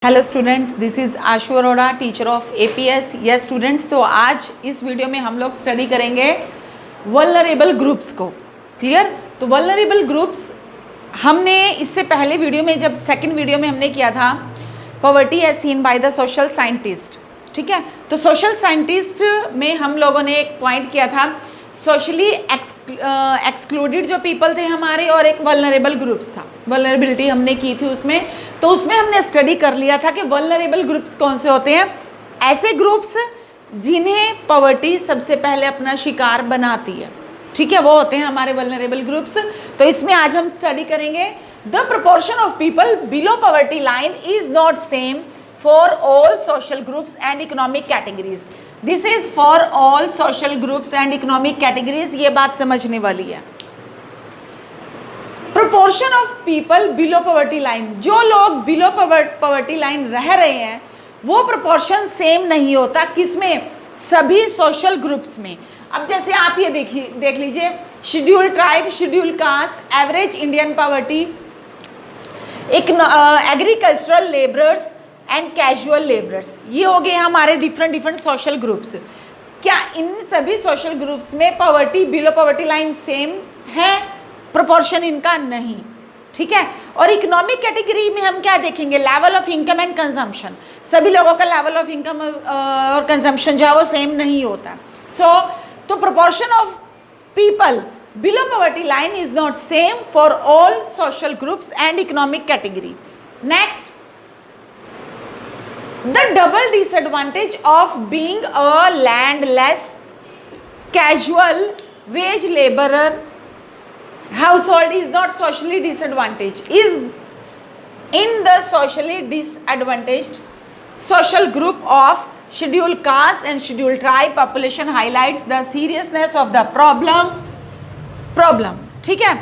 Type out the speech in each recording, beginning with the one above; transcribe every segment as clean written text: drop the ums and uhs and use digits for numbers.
Hello students, this is Ashu Arora, teacher of APS. Yes students, तो आज इस video में हम लोग स्टडी करेंगे वल्नरेबल ग्रुप्स को। क्लियर? तो वल्नरेबल ग्रुप्स हमने इससे पहले वीडियो में, जब सेकंड वीडियो में हमने किया था poverty as seen by the social scientist. ठीक है, तो सोशल साइंटिस्ट में हम लोगों ने एक पॉइंट किया था, सोशली एक्सक्लूडेड जो पीपल थे हमारे, और एक वल्नरेबल ग्रुप्स था। वल्नरेबिलिटी हमने की थी उसमें, तो उसमें हमने स्टडी कर लिया था कि वल्नरेबल ग्रुप्स कौन से होते हैं। ऐसे ग्रुप्स जिन्हें पॉवर्टी सबसे पहले अपना शिकार बनाती है। ठीक है, वो होते हैं हमारे वल्नरेबल ग्रुप्स। तो इसमें आज हम स्टडी करेंगे the proportion of people below poverty line is not same for all social groups and economic categories. This is for all social groups and economic categories. ये बात समझने वाली है। Proportion of people below poverty line, जो लोग below poverty line रह रहे हैं वो प्रोपोर्शन सेम नहीं होता। किसमें? सभी सोशल ग्रुप्स में। अब जैसे आप ये देख लीजिए, schedule tribe, schedule caste, average Indian poverty, agricultural labourers and casual labourers, ये हो गए हमारे डिफरेंट सोशल ग्रुप्स। क्या इन सभी सोशल ग्रुप्स में poverty below poverty line same है? प्रोपोर्शन इनका नहीं। ठीक है, और इकोनॉमिक कैटेगरी में हम क्या देखेंगे? Level of income and consumption. सभी लोगों का लेवल ऑफ इनकम और कंजम्पशन जो है वो सेम नहीं होता। तो proportion of people below poverty line is not same for all social groups and economic category. Next, the double disadvantage of being a landless casual wage laborer household is not socially disadvantaged, is in the socially disadvantaged social group of scheduled caste and scheduled tribe population highlights the seriousness of the problem। ठीक है,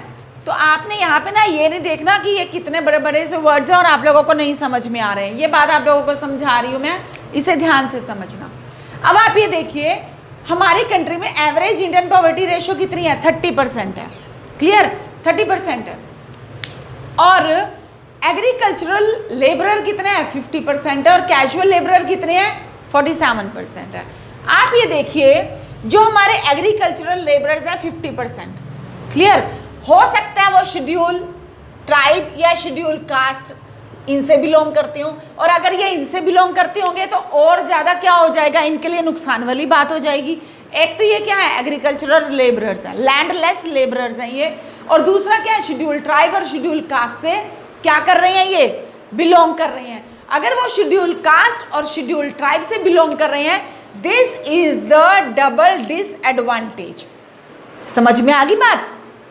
तो आपने यहाँ पे ना ये नहीं देखना कि ये कितने बड़े बड़े से वर्ड्स हैं और आप लोगों को नहीं समझ में आ रहे हैं। ये बात आप लोगों को समझा रही हूँ मैं, इसे ध्यान से समझना। अब आप ये देखिए, हमारी कंट्री में एवरेज इंडियन पॉवर्टी रेशो कितनी है? 30% है। क्लियर? 30% है। और एग्रीकल्चरल लेबरर कितने हैं? 50% है। और कैजुअल लेबरर कितने हैं? 47% है। आप ये देखिए, जो हमारे एग्रीकल्चरल लेबरर्स हैं 50%। क्लियर? हो सकता है वो शेड्यूल ट्राइब या शेड्यूल कास्ट इनसे बिलोंग करते हो, और अगर ये इनसे बिलोंग करते होंगे तो और ज़्यादा क्या हो जाएगा, इनके लिए नुकसान वाली बात हो जाएगी। एक तो ये क्या है? एग्रीकल्चरल लेबरर्स हैं, लैंडलेस लेबरर्स हैं ये। और दूसरा क्या है? शेड्यूल ट्राइब और शेड्यूल कास्ट से क्या कर रहे हैं? ये बिलोंग कर रहे हैं। अगर वो शेड्यूल कास्ट और शेड्यूल ट्राइब से बिलोंग कर रहे हैं, this is the double disadvantage. समझ में आ गई बात?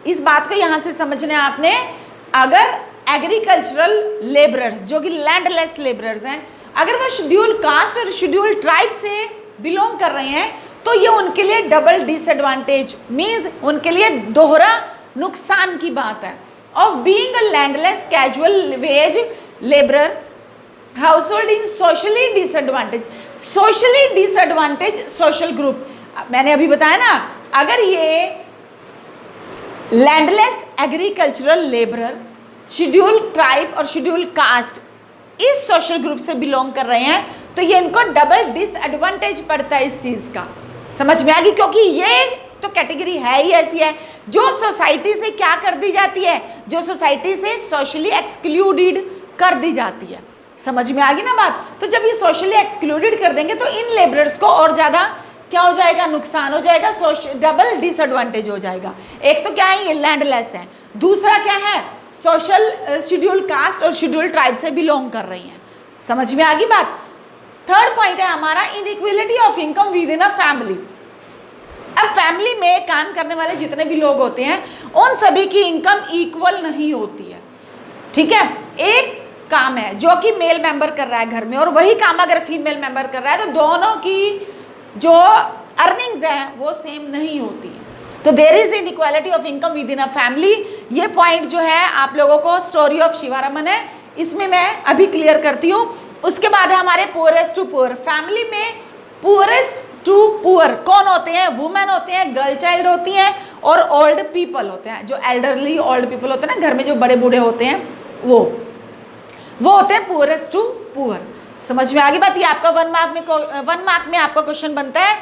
इस बात को यहां से समझना है आपने। अगर एग्रीकल्चरल लेबरर्स जो कि लैंडलेस लेबरर्स हैं, अगर वो शेड्यूल कास्ट और शेड्यूल ट्राइब से बिलोंग कर रहे हैं, तो ये उनके लिए डबल डिसएडवांटेज मींस उनके लिए दोहरा नुकसान की बात है। Of being a landless casual wage labourer household in socially disadvantage social group. मैंने अभी बताया ना, अगर ये landless agricultural labourer schedule tribe और शेड्यूल कास्ट इस सोशल ग्रुप से बिलोंग कर रहे हैं, तो ये इनको डबल डिसएडवांटेज पड़ता है इस चीज़ का। समझ में आ गई? क्योंकि ये तो कैटेगरी है ही ऐसी है जो सोसाइटी से क्या कर दी जाती है, जो सोसाइटी से सोशली एक्सक्लूडेड कर दी जाती है। समझ में आ गई ना बात? तो जब ये सोशली एक्सक्लूडेड कर देंगे तो इन लेबरर्स को और ज़्यादा क्या हो जाएगा? नुकसान हो जाएगा, डबल डिसएडवांटेज हो जाएगा। एक तो क्या है? ये लैंडलेस है। दूसरा क्या है? सोशल शेड्यूल कास्ट और शेड्यूल ट्राइब से बिलोंग कर रही हैं। समझ में आ गई बात? थर्ड पॉइंट है हमारा inequality of income within a family. अब फैमिली में काम करने वाले जितने भी लोग होते हैं, उन सभी की इनकम इक्वल नहीं होती है। ठीक है, एक काम है जो कि मेल मेंबर कर रहा है घर में, और वही काम अगर फीमेल मेंबर कर रहा है, तो दोनों की जो अर्निंग्स हैं वो सेम नहीं होती है। तो there is inequality of income within a family. ये पॉइंट जो है आप लोगों को स्टोरी ऑफ शिवारमन है, इसमें मैं अभी क्लियर करती हूँ। उसके बाद है हमारे पुअरेस्ट टू पुअर। फैमिली में पुअरेस्ट टू पुअर कौन होते हैं? वुमेन होते हैं, गर्ल चाइल्ड होती हैं, और ओल्ड पीपल होते हैं, जो एल्डरली ओल्ड पीपल होते हैं ना, घर में जो बड़े बूढ़े होते हैं वो। वो होते हैं पुअरेस्ट टू पुअर। समझ में आ गई बात। ये आपका 1 मार्क में आपका क्वेश्चन बनता है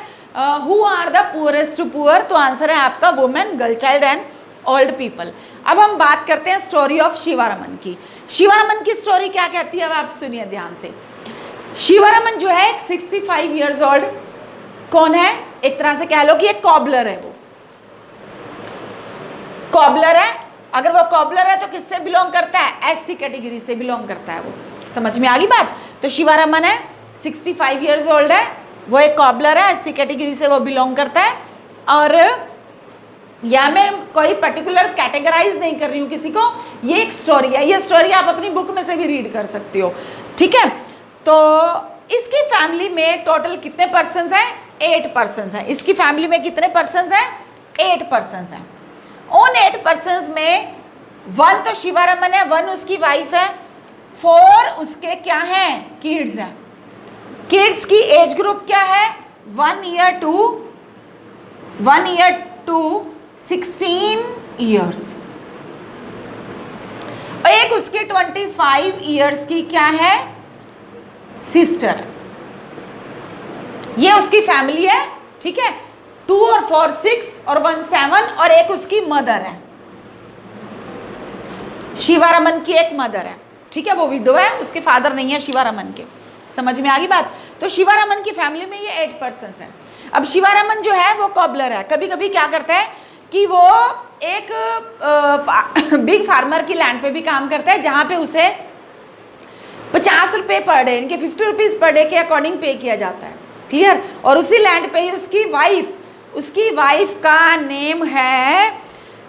who are the poorest to poor, तो आंसर है आपका women, girl child and old people. अब हम बात करते हैं स्टोरी ऑफ शिवारमन की। शिवारमन की स्टोरी क्या कहती है, अब आप सुनिए ध्यान से। शिवारमन जो है एक 65 ईयर्स ओल्ड कौन है, एक तरह से कह लो कि एक कॉबलर है। वो कॉबलर है। अगर वो कॉबलर है तो किससे बिलोंग करता है, एससी कैटेगरी से बिलोंग करता है वो। समझ में आ गई बात। तो शिवारमन है, 65 ईयर्स ओल्ड है, वो एक कॉबलर है, एससी कैटेगरी से वो बिलोंग करता है। और या मैं कोई पर्टिकुलर कैटेगराइज नहीं कर रही हूँ किसी को, ये एक स्टोरी है। ये स्टोरी आप अपनी बुक में से भी रीड कर सकती हो, ठीक है। तो इसकी फैमिली में टोटल कितने पर्सन्स हैं, 8 पर्सन्स हैं। इसकी फैमिली में कितने पर्सन्स हैं, 8 पर्सन्स हैं। उन 8 पर्सन्स में 1 तो शिवारमन है, 1 उसकी वाइफ है, 4 उसके क्या हैं, किड्स हैं। किड्स की एज ग्रुप क्या है, 1 ईयर टू 16 ईयर्स। और एक उसकी 25 ईयर्स की क्या है, सिस्टर। ये उसकी फैमिली है, ठीक है। 2 और 4 6 और 1 7 और एक उसकी मदर है। शिवारमन की एक मदर है, ठीक है, वो विडो है, उसके फादर नहीं है शिवारमन के। समझ में आ गई बात। तो शिवारमन की फैमिली में ये 8 पर्सन्स हैं। अब शिवारमन जो है वो कॉबलर है। कभी कभी क्या करता है कि वो एक बिग फार्मर की लैंड पे भी काम करता है, जहां पे उसे 50 रुपये पर डे, इनके 50 रुपीज़ पर डे के अकॉर्डिंग पे किया जाता है, क्लियर। और उसी लैंड पे ही उसकी वाइफ का नेम है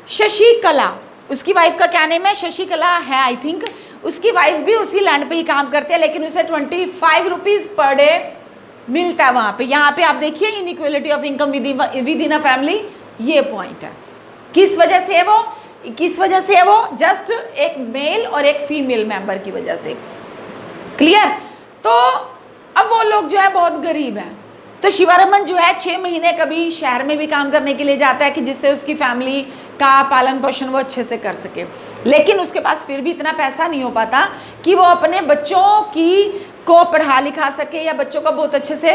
शशिकला। उसकी वाइफ का क्या नेम है, शशिकला है आई थिंक। उसकी वाइफ भी उसी लैंड पे ही काम करते हैं, लेकिन उसे 25 रुपीज़ पर डे मिलता है वहाँ पे। यहाँ पे आप देखिए inequality of income within a family, ये पॉइंट है। किस वजह से है वो जस्ट एक मेल और एक फीमेल मेंबर की वजह से, क्लियर। तो अब वो लोग जो है बहुत गरीब हैं। तो शिवारमन जो है 6 महीने कभी शहर में भी काम करने के लिए जाता है कि जिससे उसकी फैमिली का पालन पोषण वो अच्छे से कर सके। लेकिन उसके पास फिर भी इतना पैसा नहीं हो पाता कि वो अपने बच्चों को पढ़ा लिखा सके या बच्चों का बहुत अच्छे से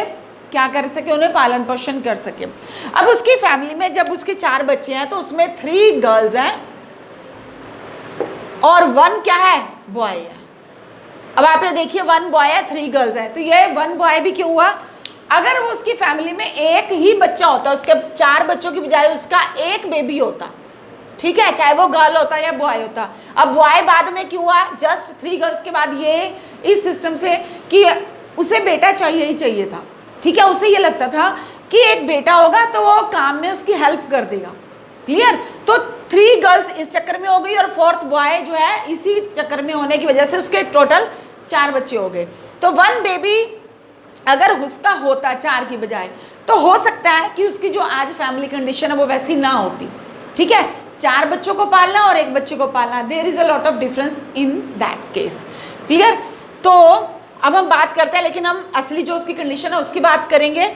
क्या कर सके, उन्हें पालन पोषण कर सके। अब उसकी फैमिली में जब उसके 4 बच्चे हैं तो उसमें 3 गर्ल्स हैं और 1 क्या है, बॉय है। अब आप ये देखिए 1 बॉय है, 3 गर्ल्स हैं। तो ये 1 बॉय भी क्यों हुआ, अगर वो उसकी फैमिली में एक ही बच्चा होता, उसके 4 बच्चों की बजाय उसका एक बेबी होता, ठीक है, चाहे वो गर्ल होता या बॉय होता। अब बॉय बाद में क्यों हुआ, जस्ट 3 गर्ल्स के बाद ये इस सिस्टम से कि उसे बेटा चाहिए ही चाहिए था, ठीक है। उसे ये लगता था कि एक बेटा होगा तो वो काम में उसकी हेल्प कर देगा, क्लियर। तो 3 गर्ल्स इस चक्कर में हो गई और 4th बॉय जो है इसी चक्कर में होने की वजह से उसके टोटल 4 बच्चे हो गए। तो 1 बेबी अगर उसका होता 4 की बजाय, तो हो सकता है कि उसकी जो आज फैमिली कंडीशन है वो वैसी ना होती, ठीक है। 4 बच्चों को पालना और 1 बच्चे को पालना, there is a lot of difference in that case, clear. तो अब हम बात करते हैं, लेकिन हम असली जो उसकी कंडीशन है उसकी बात करेंगे।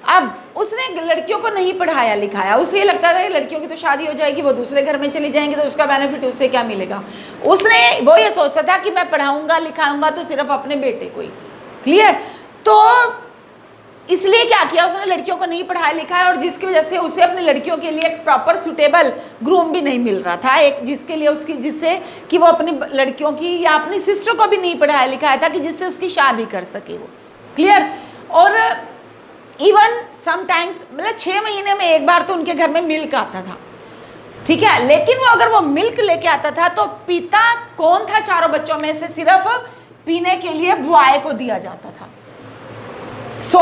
अब उसने लड़कियों को नहीं पढ़ाया लिखाया, उसे ये लगता था कि लड़कियों की तो शादी हो जाएगी, वो दूसरे घर में चली जाएंगी, तो उसका बेनिफिट उससे क्या मिलेगा। वो ये सोचता था कि मैं पढ़ाऊंगा लिखाऊंगा तो सिर्फ अपने बेटे को ही, क्लियर। तो इसलिए क्या किया, उसने लड़कियों को नहीं पढ़ाया लिखाया और जिसकी वजह से उसे अपनी लड़कियों के लिए एक प्रॉपर सुटेबल ग्रूम भी नहीं मिल रहा था, एक जिससे कि वो अपनी लड़कियों की या अपनी सिस्टर को भी नहीं पढ़ाया लिखाया था कि जिससे उसकी शादी कर सके वो, क्लियर। और इवन समटाइम्स मतलब 6 महीने में एक बार तो उनके घर में मिल्क आता था, ठीक है। लेकिन वो अगर वो मिल्क लेके आता था तो पीता कौन था, 4 बच्चों में से सिर्फ पीने के लिए बॉय को दिया जाता था। So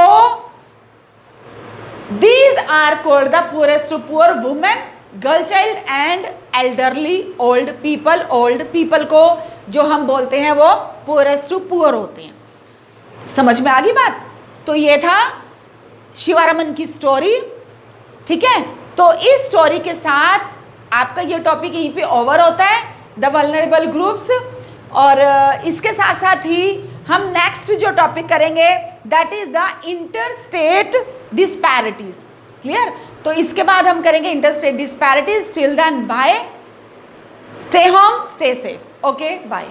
these are called the poorest to poor, women, girl child and elderly old people. Old people को जो हम बोलते हैं वो poorest to poor होते हैं। समझ में आ गई बात। तो ये था शिवारमन की स्टोरी, ठीक है। तो इस स्टोरी के साथ आपका ये टॉपिक यहीं पे ओवर होता है, द वल्नरेबल ग्रुप्स। और इसके साथ साथ ही हम नेक्स्ट जो टॉपिक करेंगे that is the interstate disparities, clear. तो इसके बाद हम करेंगे interstate disparities. Till then bye, stay home, stay safe, okay, bye.